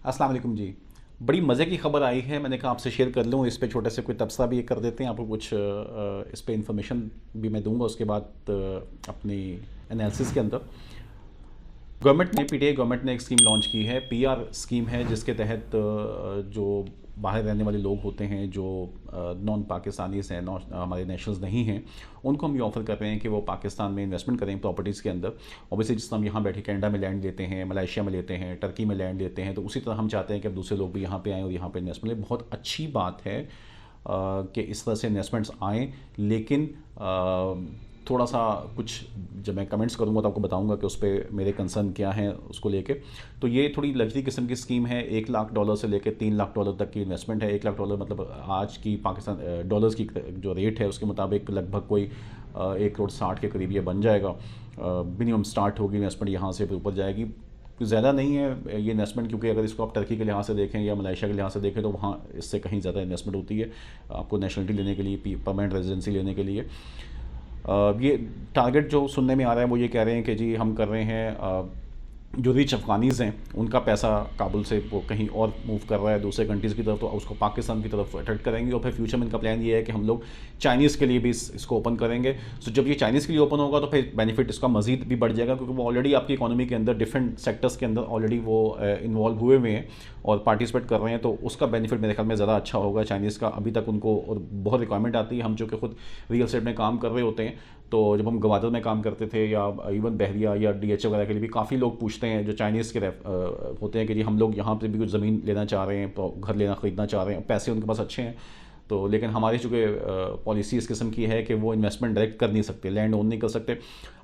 अस्सलाम वालेकुम जी। बड़ी मज़े की खबर आई है, मैंने कहा आपसे शेयर कर लूँ। इस पे छोटे से कोई तबसरा भी कर देते हैं, आपको कुछ इस पे इन्फॉर्मेशन भी मैं दूंगा उसके बाद अपनी एनालिसिस के अंदर। गवर्नमेंट ने पीटीआई गवर्नमेंट ने एक स्कीम लॉन्च की है, पीआर स्कीम है, जिसके तहत जो बाहर रहने वाले लोग होते हैं, जो नॉन पाकिस्तानीज हैं, नॉन हमारे नेशनल्स नहीं हैं, उनको हम ये ऑफ़र कर रहे हैं कि वो पाकिस्तान में इन्वेस्टमेंट करें प्रॉपर्टीज़ के अंदर। ऑब्वियसली जिस तरह हम यहाँ बैठे कनाडा में लैंड लेते हैं, मलेशिया में लेते हैं, टर्की में लैंड लेते हैं, तो उसी तरह हम चाहते हैं कि अब दूसरे लोग भी यहाँ पे आएँ और यहाँ पे इन्वेस्टमेंट लें। बहुत अच्छी बात है कि इस तरह से इन्वेस्टमेंट्स आएँ, लेकिन थोड़ा सा कुछ जब मैं कमेंट्स करूँगा तो आपको बताऊँगा कि उस पर मेरे कंसर्न क्या हैं उसको लेके। तो ये थोड़ी लग्जरी किस्म की स्कीम है। $1 लाख से लेकर $3 लाख तक की इन्वेस्टमेंट है। $1 लाख मतलब आज की पाकिस्तान डॉलर्स की जो रेट है उसके मुताबिक लगभग कोई 1 करोड़ 60 के करीब ये बन जाएगा। मिनिमम स्टार्ट होगी इन्वेस्टमेंट, यहाँ से फिर ऊपर जाएगी। ज़्यादा नहीं है ये इन्वेस्टमेंट, क्योंकि अगर इसको आप टर्की के लिहाज से देखें या मलेशिया के लिहाज से देखें तो वहाँ इससे कहीं ज़्यादा इन्वेस्टमेंट होती है आपको नेशनलिटी लेने के लिए, परमानेंट रेजिडेंसी लेने के लिए। ये टारगेट जो सुनने में आ रहा है वो ये कह रहे हैं कि जी हम कर रहे हैं जो रिच अफ़गानीज़ हैं उनका पैसा काबुल से वो कहीं और मूव कर रहा है दूसरे कंट्रीज़ की तरफ, तो उसको पाकिस्तान की तरफ अट्रैक्ट करेंगे। और फिर फ्यूचर में इनका प्लान ये है कि हम लोग चाइनीज़ के लिए भी इसको ओपन करेंगे। सो जब ये चाइनीज़ के लिए ओपन होगा तो फिर बेनिफिट इसका मज़ीद भी बढ़ जाएगा, क्योंकि वो ऑलरेडी आपकी इकोनॉमी के अंदर डिफरेंट सेक्टर्स के अंदर ऑलरेडी वो इन्वॉल्व हुए हुए हैं और पार्टिसिपेट कर रहे हैं। तो उसका बेनिफिट मेरे ख्याल में ज़्यादा अच्छा होगा चाइनीज़ का। अभी तक उनको और बहुत रिक्वायरमेंट आती है। हम जो कि खुद रियल एस्टेट में काम कर रहे होते हैं, तो जब हम गवादर में काम करते थे या इवन बहरिया या डीएचए वगैरह के लिए भी काफ़ी लोग पूछते हैं जो चाइनीज़ के होते हैं कि जी हम लोग यहाँ पे भी कुछ ज़मीन लेना चाह रहे हैं, तो घर लेना ख़रीदना चाह रहे हैं, पैसे उनके पास अच्छे हैं, तो लेकिन हमारी चूँकि पॉलिसी इस किस्म की है कि वो इन्वेस्टमेंट डायरेक्ट कर नहीं सकते, लैंड ओन नहीं कर सकते।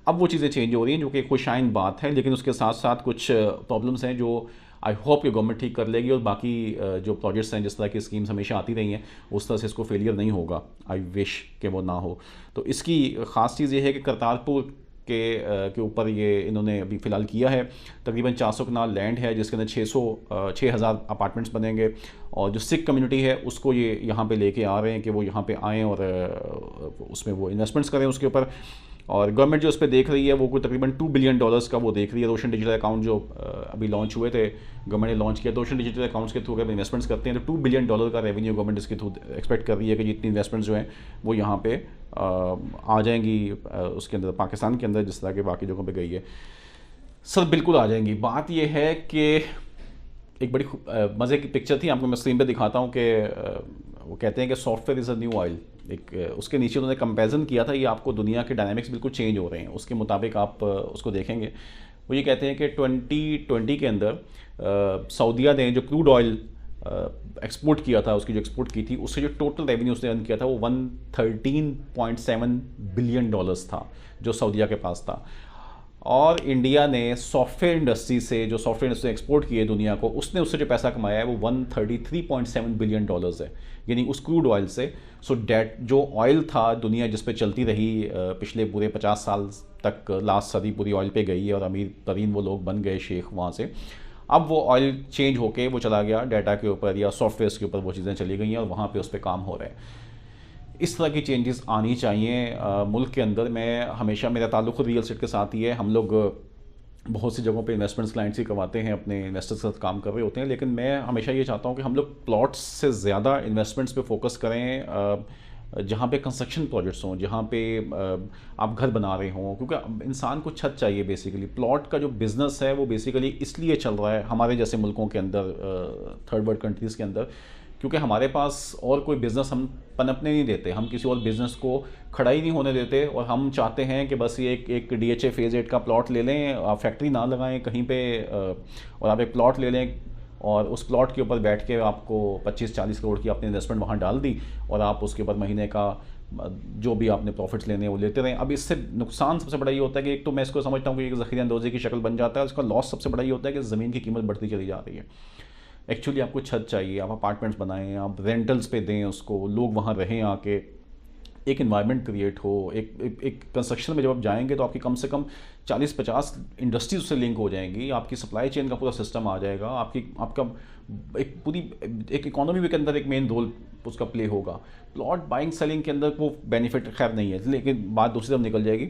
अब वो चीज़ें चेंज हो रही हैं, जो कि खुशाइन बात है, लेकिन उसके साथ साथ कुछ प्रॉब्लम्स हैं जो आई होप कि गवर्नमेंट ठीक कर लेगी। और बाकी जो प्रोजेक्ट्स हैं, जिस तरह की स्कीम्स हमेशा आती रही हैं, उस तरह से इसको फेलियर नहीं होगा। आई विश कि वो ना हो। तो इसकी ख़ास चीज़ ये है कि करतारपुर के ऊपर ये इन्होंने अभी फ़िलहाल किया है। तकरीबन 400 कनाल लैंड है, जिसके अंदर 6,000 अपार्टमेंट्स बनेंगे। और जो सिख कम्युनिटी है उसको ये यहाँ पे लेके आ रहे हैं कि वो यहाँ पे आएँ और उसमें वो इन्वेस्टमेंट्स करें उसके ऊपर। और गवर्नमेंट जो उस पर देख रही है वो कोई तकरीबन $2 बिलियन का वो देख रही है। रोशन डिजिटल अकाउंट जो अभी लॉन्च हुए थे, गवर्नमेंट ने लॉन्च किया, तो रोशन डिजिटल अकाउंट्स के थ्रू अगर इन्वेस्टमेंट्स करते हैं तो $2 बिलियन का रेवेन्यू गवर्नमेंट इसके थ्रू एक्सपेक्ट कर रही है कि जितनी इन्वेस्टमेंट्स जो हैं वो यहाँ पे आ जाएंगी उसके अंदर, पाकिस्तान के अंदर जिस तरह के बाकी जगहों पर गई है। सर बिल्कुल आ जाएंगी। बात यह है कि एक बड़ी मज़े की पिक्चर थी, आपको मैं स्क्रीन पे दिखाता हूँ कि वो कहते हैं कि software is a new oil. एक उसके नीचे उन्होंने कंपैरिजन किया था, ये आपको दुनिया के डायनामिक्स बिल्कुल चेंज हो रहे हैं उसके मुताबिक आप उसको देखेंगे। वो ये कहते हैं कि 2020 के अंदर सऊदीया ने जो क्रूड ऑयल एक्सपोर्ट किया था, उसकी जो एक्सपोर्ट की थी, उससे जो टोटल रेवेन्यू उसने अर्न किया था वो $113.7 बिलियन था जो सऊदीया के पास था। और इंडिया ने सॉफ्टवेयर इंडस्ट्री से, जो सॉफ्टवेयर इंडस्ट्री एक्सपोर्ट की है दुनिया को, उसने उससे जो पैसा कमाया है वो $133.7 बिलियन है, यानी उस क्रूड ऑयल से। सो डेट जो ऑयल था दुनिया जिस पे चलती रही पिछले पूरे 50 साल तक, लास्ट सदी पूरी ऑयल पे गई है और अमीर तरीन वो लोग बन गए शेख वहाँ से। अब वो ऑयल चेंज होके वो चला गया डाटा के ऊपर या सॉफ्टवेयर के ऊपर, वो चीज़ें चली गई हैं और वहाँ पे उस पर काम हो रहे हैं। इस तरह की चेंजेस आनी चाहिए मुल्क के अंदर। मैं हमेशा, मेरा ताल्लुक़ रियल एस्टेट के साथ ही है, हम लोग बहुत सी जगहों पे इन्वेस्टमेंट्स क्लाइंट्स ही करवाते हैं, अपने इन्वेस्टर्स के साथ काम कर रहे होते हैं, लेकिन मैं हमेशा ये चाहता हूँ कि हम लोग प्लॉट्स से ज़्यादा इन्वेस्टमेंट्स पे फोकस करें, जहाँ पे कंस्ट्रक्शन प्रोजेक्ट्स हों, जहाँ पे आप घर बना रहे हों, क्योंकि इंसान को छत चाहिए बेसिकली। प्लॉट का जो बिज़नेस है वो बेसिकली इसलिए चल रहा है हमारे जैसे मुल्कों के अंदर, थर्ड वर्ल्ड कंट्रीज़ के अंदर, क्योंकि हमारे पास और कोई बिज़नेस हम पनपने नहीं देते, हम किसी और बिज़नेस को खड़ा ही नहीं होने देते। और हम चाहते हैं कि बस ये एक डीएचए फेज़ 8 का प्लॉट ले लें, आप फैक्ट्री ना लगाएं कहीं पे, और आप एक प्लॉट ले लें और उस प्लॉट के ऊपर बैठ के आपको 25-40 करोड़ की आपने इन्वेस्टमेंट वहाँ डाल दी और आप उसके ऊपर महीने का जो भी आपने प्रॉफिट्स लेने हैं वो लेते रहें। अब इससे नुकसान सबसे बड़ा ये होता है कि एक तो मैं इसको समझता हूँ कि एक ज़ख़ीरा अंदोज़ी की शक्ल बन जाता है, उसका लॉस सबसे बड़ा ये होता है कि ज़मीन की कीमत बढ़ती चली जा रही है। एक्चुअली आपको छत चाहिए, आप अपार्टमेंट्स बनाएं, आप रेंटल्स पे दें उसको, लोग वहाँ रहें आके, एक इन्वायरमेंट क्रिएट हो। एक कंस्ट्रक्शन में जब आप जाएंगे तो आपकी कम से कम 40-50 इंडस्ट्रीज उससे लिंक हो जाएंगी, आपकी सप्लाई चेन का पूरा सिस्टम आ जाएगा, आपका एक पूरी एक इकोनॉमी के अंदर एक मेन रोल उसका प्ले होगा। प्लॉट बाइंग सेलिंग के अंदर वो बेनिफिट खैर नहीं है, लेकिन बात दूसरी तरफ निकल जाएगी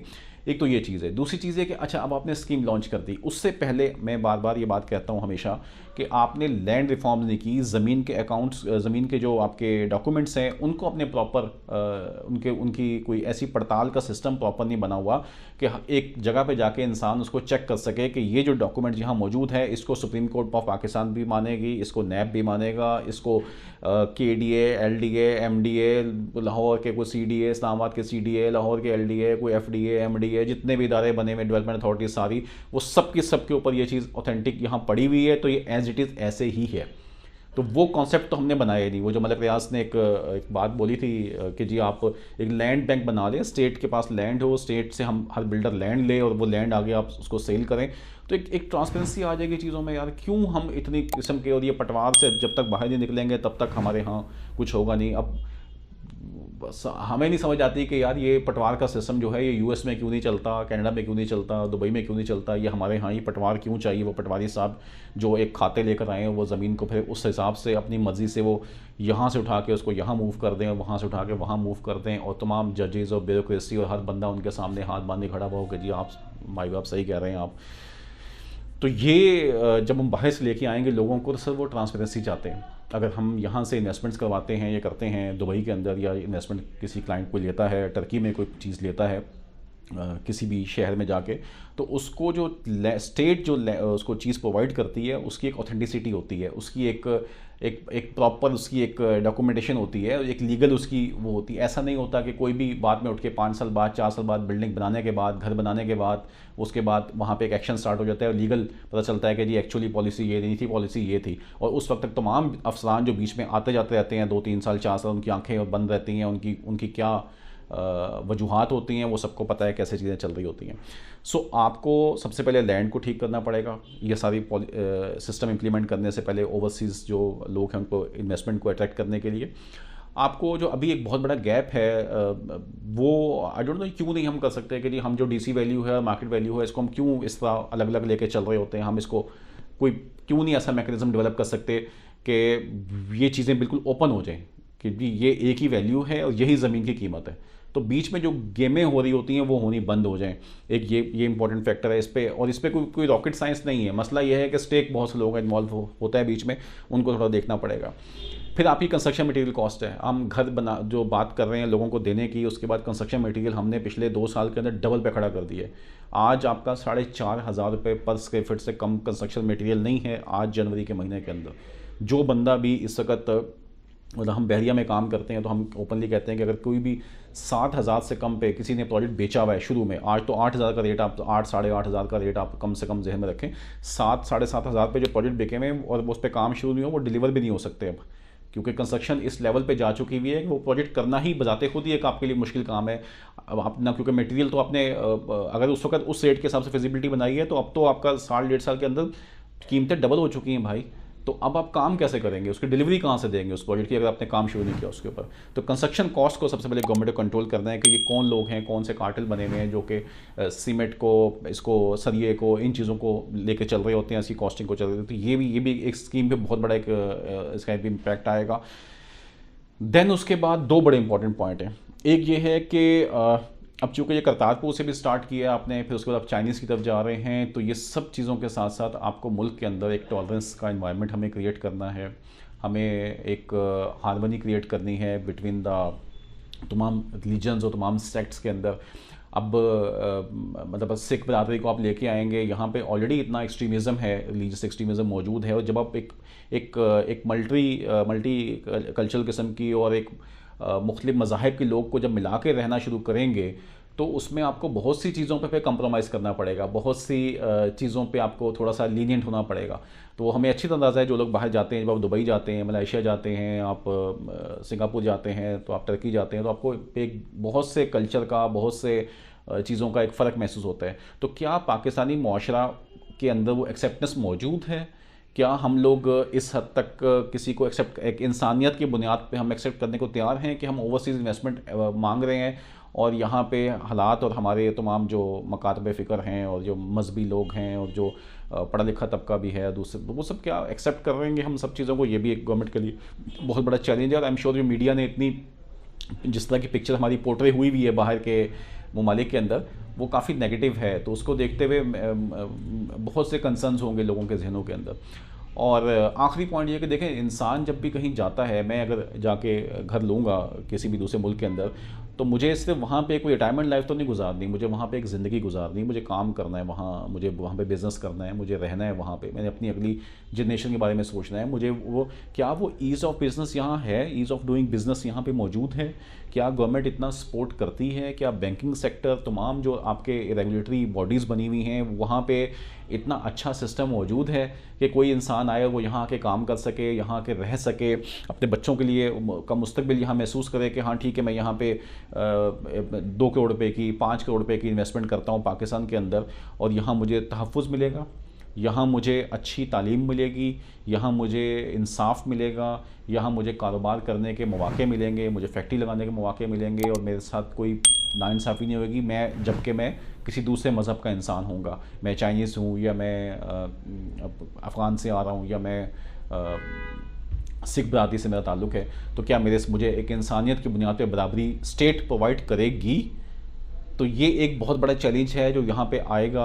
एक तो ये चीज़ है। दूसरी चीज़ है कि अच्छा अब आपने स्कीम लॉन्च कर दी, उससे पहले मैं बार बार ये बात कहता हूँ हमेशा कि आपने लैंड रिफॉर्म्स नहीं की, ज़मीन के अकाउंट्स, ज़मीन के जो आपके डॉक्यूमेंट्स हैं उनको अपने प्रॉपर उनकी कोई ऐसी पड़ताल का सिस्टम प्रॉपर नहीं बना हुआ कि एक जगह पे जाके इंसान उसको चेक कर सके कि ये जो डॉक्यूमेंट यहाँ मौजूद है इसको सुप्रीम कोर्ट ऑफ पाकिस्तान भी मानेगी, इसको नैब भी मानेगा, इसको KDA, LDA, MDA, लाहौर के कोई CDA, इस्लामाबाद के CDA, लाहौर के LDA, कोई FDA, MDA, जितने भी इदारे बने हुए डेवलपमेंट अथॉरिटीज सारी, वो सब के ऊपर ये चीज़ ऑथेंटिक यहाँ पड़ी हुई है, तो ये एज इट इज़ ऐसे ही है। तो वो कॉन्सेप्ट तो हमने बनाया नहीं। वो जो मलिक रियाज ने एक बात बोली थी कि जी आप एक लैंड बैंक बना लें, स्टेट के पास लैंड हो, स्टेट से हम हर बिल्डर लैंड ले और वो लैंड आगे आप उसको सेल करें, तो एक ट्रांसपेरेंसी आ जाएगी चीज़ों में। यार क्यों हम इतनी किस्म के, और ये पटवार से जब तक बाहर नहीं निकलेंगे तब तक हमारे यहाँ कुछ होगा नहीं। अब बस हमें नहीं समझ आती कि यार ये पटवार का सिस्टम जो है ये US में क्यों नहीं चलता, कनाडा में क्यों नहीं चलता, दुबई में क्यों नहीं चलता, ये हमारे यहाँ ही पटवार क्यों चाहिए। वो पटवारी साहब जो एक खाते लेकर आए हैं, वो ज़मीन को फिर उस हिसाब से अपनी मर्ज़ी से वो यहाँ से उठा के उसको यहाँ मूव कर दें और वहाँ से उठा के वहाँ मूव कर दें, और तमाम जजेज़ और ब्यूरोक्रेसी और हर बंदा उनके सामने हाथ बांधे खड़ा हुआ हो कि जी आप माई बाप सही कह रहे हैं आप। तो ये जब हम बाहर से लेके आएंगे लोगों को, तो सर वो ट्रांसपेरेंसी चाहते हैं। अगर हम यहाँ से इन्वेस्टमेंट्स करवाते हैं, ये करते हैं दुबई के अंदर, या इन्वेस्टमेंट किसी क्लाइंट को लेता है, टर्की में कोई चीज़ लेता है, किसी भी शहर में जाके, तो उसको जो स्टेट जो उसको चीज़ प्रोवाइड करती है उसकी एक ऑथेंटिसिटी होती है, उसकी एक प्रॉपर उसकी एक डॉक्यूमेंटेशन होती है, एक लीगल उसकी वो होती है। ऐसा नहीं होता कि कोई भी बाद में उठ के 5 साल बाद 4 साल बाद बिल्डिंग बनाने के बाद, घर बनाने के बाद, उसके बाद वहाँ पे एक एक्शन स्टार्ट हो जाता है और लीगल पता चलता है कि जी एक्चुअली पॉलिसी ये नहीं थी, पॉलिसी ये थी। और उस वक्त तक तमाम अफसरान जो बीच में आते जाते रहते हैं, 2-3 साल 4 साल, उनकी आंखें बंद रहती हैं, उनकी क्या वजूहात होती हैं, वो सबको पता है कैसे चीज़ें चल रही होती हैं। सो आपको सबसे पहले लैंड को ठीक करना पड़ेगा। ये सारी सिस्टम इम्प्लीमेंट करने से पहले ओवरसीज़ जो लोग हैं उनको इन्वेस्टमेंट को अट्रैक्ट करने के लिए आपको जो अभी एक बहुत बड़ा गैप है, वो आई डोंट नो क्यों नहीं हम कर सकते कि जी हम जो DC वैल्यू है, मार्केट वैल्यू है, इसको हम क्यों इस तरह अलग अलग लेके चल रहे होते हैं। हम इसको कोई क्यों नहीं ऐसा मैकेनिज्म डेवलप कर सकते कि ये चीज़ें बिल्कुल ओपन हो जाएं कि जी ये एक ही वैल्यू है और यही ज़मीन की कीमत है। तो बीच में जो गेमें हो रही होती हैं वो होनी बंद हो जाएं। एक ये इंपॉर्टेंट फैक्टर है इस पे, और इस पे कोई रॉकेट साइंस नहीं है। मसला ये है कि स्टेक बहुत से लोग इन्वॉल्व होता है बीच में, उनको थोड़ा देखना पड़ेगा। फिर आपकी कंस्ट्रक्शन मटेरियल कॉस्ट है। हम घर बना जो बात कर रहे हैं लोगों को देने की, उसके बाद कंस्ट्रक्शन मटेरियल हमने पिछले 2 साल के अंदर डबल पे खड़ा कर दिया है। आज आपका 4,500 रुपये पर स्क्वायर फीट से कम कंस्ट्रक्शन मटेरियल नहीं है आज जनवरी के महीने के अंदर। जो बंदा भी इस वक्त, मतलब हम बहरिया में काम करते हैं तो हम ओपनली कहते हैं कि अगर कोई भी 7,000 से कम पे किसी ने प्रोजेक्ट बेचा हुआ है शुरू में, आज तो 8,000 का रेट, आप 8-8,500 का रेट आप कम से कम जहन में रखें। 7-7,500 पे जो प्रोजेक्ट बिके हुए हैं और उस पर काम शुरू नहीं हो, वो डिलीवर भी नहीं हो सकते अब, क्योंकि कंस्ट्रक्शन इस लेवल पे जा चुकी हुई है कि वो प्रोजेक्ट करना ही बजाते खुद ही एक आपके लिए मुश्किल काम है। अब आप ना, क्योंकि मटेरियल तो आपने अगर उस वक्त उस रेट के हिसाब से फिजिबिलिटी बनाई है, तो अब तो आपका 1.5 साल के अंदर कीमतें डबल हो चुकी हैं भाई। तो अब आप काम कैसे करेंगे, उसकी डिलीवरी कहाँ से देंगे उस प्रोजेक्ट की, अगर आपने काम शुरू नहीं किया उसके ऊपर। तो कंस्ट्रक्शन कॉस्ट को सबसे पहले गवर्नमेंट को कंट्रोल करना है कि ये कौन लोग हैं, कौन से कार्टेल बने हुए हैं जो कि सीमेंट को, इसको, सरिये को, इन चीज़ों को लेके चल रहे होते हैं, ऐसी कॉस्टिंग को चल रही होती है। तो ये भी एक स्कीम पे बहुत बड़ा एक इसका भी इम्पैक्ट आएगा। देन उसके बाद 2 बड़े इंपॉर्टेंट पॉइंट हैं। एक ये है कि अब चूँकि ये करतारपुर से भी स्टार्ट किया आपने, फिर उसके बाद आप चाइनीज़ की तरफ जा रहे हैं, तो ये सब चीज़ों के साथ साथ आपको मुल्क के अंदर एक टॉलरेंस का इन्वायरमेंट हमें क्रिएट करना है। हमें एक हार्मनी क्रिएट करनी है बिटवीन द तमाम रिलीजन्स और तमाम सेक्ट्स के अंदर। अब मतलब सिख बरादरी को आप लेके आएंगे, यहाँ पे ऑलरेडी इतना एक्सट्रीमिज़म है, रिलीजियस एक्सट्रीमिज़म मौजूद है, और जब आप एक मल्टी कल्चरल किस्म की और एक मुख्तलिफ मज़ाहिब के लोग को जब मिला के रहना शुरू करेंगे, तो उसमें आपको बहुत सी चीज़ों पे कंप्रोमाइज़ करना पड़ेगा, बहुत सी चीज़ों पे आपको थोड़ा सा लीनियंट होना पड़ेगा। तो हमें अच्छी तरह अंदाज़ा है, जो लोग बाहर जाते हैं, जब आप दुबई जाते हैं, मलेशिया जाते हैं, आप सिंगापुर जाते हैं, तो आप टर्की जाते हैं, तो आपको एक बहुत से कल्चर का, बहुत से चीज़ों का एक फ़र्क महसूस होता है। तो क्या पाकिस्तानी मुआशरा के अंदर वो एक्सेप्टेंस मौजूद है? क्या हम लोग इस हद तक किसी को एक्सेप्ट, एक इंसानियत की बुनियाद पे हम एक्सेप्ट करने को तैयार हैं कि हम ओवरसीज़ इन्वेस्टमेंट मांग रहे हैं, और यहाँ पे हालात और हमारे तमाम जो मकातब फ़िक्र हैं और जो मजहबी लोग हैं और जो पढ़ा लिखा तबका भी है दूसरे, वो सब क्या एक्सेप्ट करेंगे हम सब चीज़ों को? ये भी एक गवर्नमेंट के लिए बहुत बड़ा चैलेंज है। और आई एम श्योर जो मीडिया ने इतनी जिस तरह की पिक्चर हमारी पोर्ट्रे हुई है बाहर के ममालिक के अंदर वो काफ़ी नेगेटिव है। तो उसको देखते हुए बहुत से कंसर्न्स होंगे लोगों के जहनों के अंदर। और आखिरी पॉइंट ये कि देखें, इंसान जब भी कहीं जाता है, मैं अगर जाके घर लूँगा किसी भी दूसरे मुल्क के अंदर, तो मुझे सिर्फ वहाँ पे कोई रिटायरमेंट लाइफ तो नहीं गुजारनी, मुझे वहाँ पे एक ज़िंदगी गुजारनी, मुझे काम करना है वहाँ, मुझे वहाँ पे बिज़नेस करना है, मुझे रहना है वहाँ पे, मैंने अपनी अगली जनरेशन के बारे में सोचना है। मुझे वो क्या वो ईज़ ऑफ बिज़नेस यहाँ है, ईज़ ऑफ डूइंग बिज़नेस यहाँ पे मौजूद है? क्या गवर्नमेंट इतना सपोर्ट करती है? क्या बैंकिंग सेक्टर, तमाम जो आपके रेगुलेटरी बॉडीज़ बनी हुई हैं, वहाँ पे इतना अच्छा सिस्टम मौजूद है कि कोई इंसान आए वो यहाँ आके काम कर सके, यहाँ आके रह सके, अपने बच्चों के लिए का मुस्तकबिल यहाँ महसूस करे कि हाँ ठीक है, मैं यहाँ पे 2 करोड़ रुपए की, 5 करोड़ रुपए की इन्वेस्टमेंट करता हूँ पाकिस्तान के अंदर, और यहाँ मुझे तहफ़्फ़ुज़ मिलेगा, यहाँ मुझे अच्छी तालीम मिलेगी, यहाँ मुझे इंसाफ मिलेगा, यहाँ मुझे कारोबार करने के मौके मिलेंगे, मुझे फैक्ट्री लगाने के मौके मिलेंगे, और मेरे साथ कोई नाइंसाफ़ी नहीं होगी, मैं जबकि मैं किसी दूसरे मज़हब का इंसान हूँगा, मैं चाइनीज़ हूँ, या मैं अफ़गान से आ रहा हूँ, या मैं सिख बरादरी से मेरा ताल्लुक़ है, तो क्या मुझे एक इंसानियत की बुनियाद पर बराबरी स्टेट प्रोवाइड करेगी? तो ये एक बहुत बड़ा चैलेंज है जो यहाँ पे आएगा,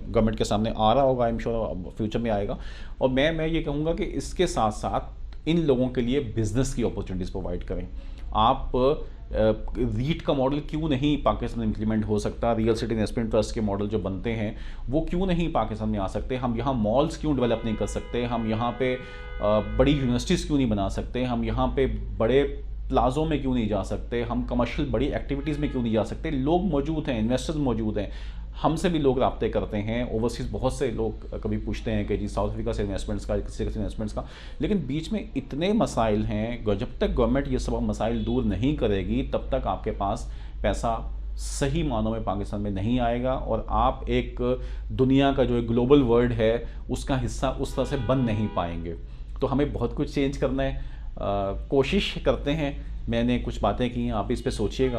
गवर्नमेंट के सामने आ रहा होगा, आई एम श्योर फ्यूचर में आएगा। और मैं ये कहूँगा कि इसके साथ साथ इन लोगों के लिए बिज़नेस की अपॉर्चुनिटीज़ प्रोवाइड करें। आप रीट का मॉडल क्यों नहीं पाकिस्तान में इम्प्लीमेंट हो सकता? रियल एस्टेट इन्वेस्टमेंट ट्रस्ट के मॉडल जो बनते हैं वो क्यों नहीं पाकिस्तान में आ सकते? हम यहाँ मॉल्स क्यों डेवलप नहीं कर सकते? हम यहाँ पे बड़ी यूनिवर्सिटीज़ क्यों नहीं बना सकते? हम यहाँ पे बड़े प्लाज़ों में क्यों नहीं जा सकते? हम कमर्शियल बड़ी एक्टिविटीज़ में क्यों नहीं जा सकते? लोग मौजूद हैं, इन्वेस्टर्स मौजूद हैं, हमसे भी लोग राब्ते करते हैं, ओवरसीज़ बहुत से लोग कभी पूछते हैं कि जी साउथ अफ्रीका से इन्वेस्टमेंट्स का, किसी से इन्वेस्टमेंट्स का, लेकिन बीच में इतने मसाइल हैं, जब तक गवर्नमेंट ये सब मसाइल दूर नहीं करेगी तब तक आपके पास पैसा सही मानों में पाकिस्तान में नहीं आएगा, और आप एक दुनिया का जो एक ग्लोबल वर्ल्ड है उसका हिस्सा उस तरह से बन नहीं पाएंगे। तो हमें बहुत कुछ चेंज करना है, कोशिश करते हैं। मैंने कुछ बातें की हैं, आप इस पे सोचिएगा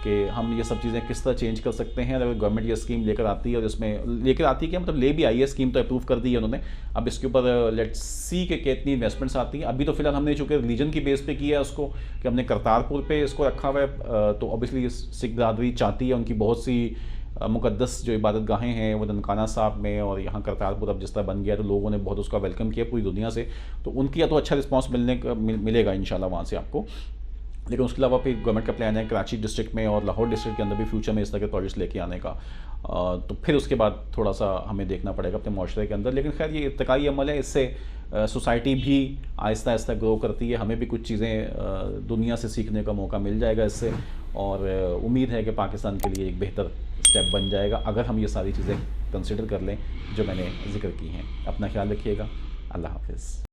कि हम ये सब चीज़ें किस तरह चेंज कर सकते हैं। अगर गवर्नमेंट ये स्कीम लेकर आती है, और इसमें लेकर आती है क्या मतलब, ले भी आई है, स्कीम तो अप्रूव कर दी है उन्होंने, अब इसके ऊपर लेट्स सी के कितनी इन्वेस्टमेंट्स आती हैं। अभी तो फिलहाल हमने चूँकि रिलीजन की बेस पे किया है उसको, कि हमने करतारपुर पे इसको रखा हुआ है, तो ऑब्वियसली सिख बरादरी चाहती है, उनकी बहुत सी मुक़द्दस जो इबादत गाहें हैं वो ननकाना साहब में, और यहाँ करतारपुर अब जिस तरह बन गया तो लोगों ने बहुत उसका वेलकम किया पूरी दुनिया से, तो उनकी या तो अच्छा रिस्पॉन्स मिलेगा इंशाल्लाह वहाँ से आपको। लेकिन उसके अलावा फिर गवर्नमेंट का प्लान है कराची डिस्ट्रिक्ट में और लाहौर डिस्ट्रिक्ट के अंदर भी फ्यूचर में इस तरह के प्रोजेक्ट्स लेके आने का। तो फिर उसके बाद थोड़ा सा हमें देखना पड़ेगा अपने माशरे के अंदर। लेकिन खैर ये इर्तिकाई अमल है, इससे सोसाइटी भी आहिस्ता आहिस्ता ग्रो करती है, हमें भी कुछ चीज़ें दुनिया से सीखने का मौका मिल जाएगा इससे, और उम्मीद है कि पाकिस्तान के लिए एक बेहतर स्टेप बन जाएगा अगर हम ये सारी चीज़ें कंसिडर कर लें जो मैंने जिक्र की हैं। अपना ख्याल रखिएगा। अल्लाह हाफ़िज़।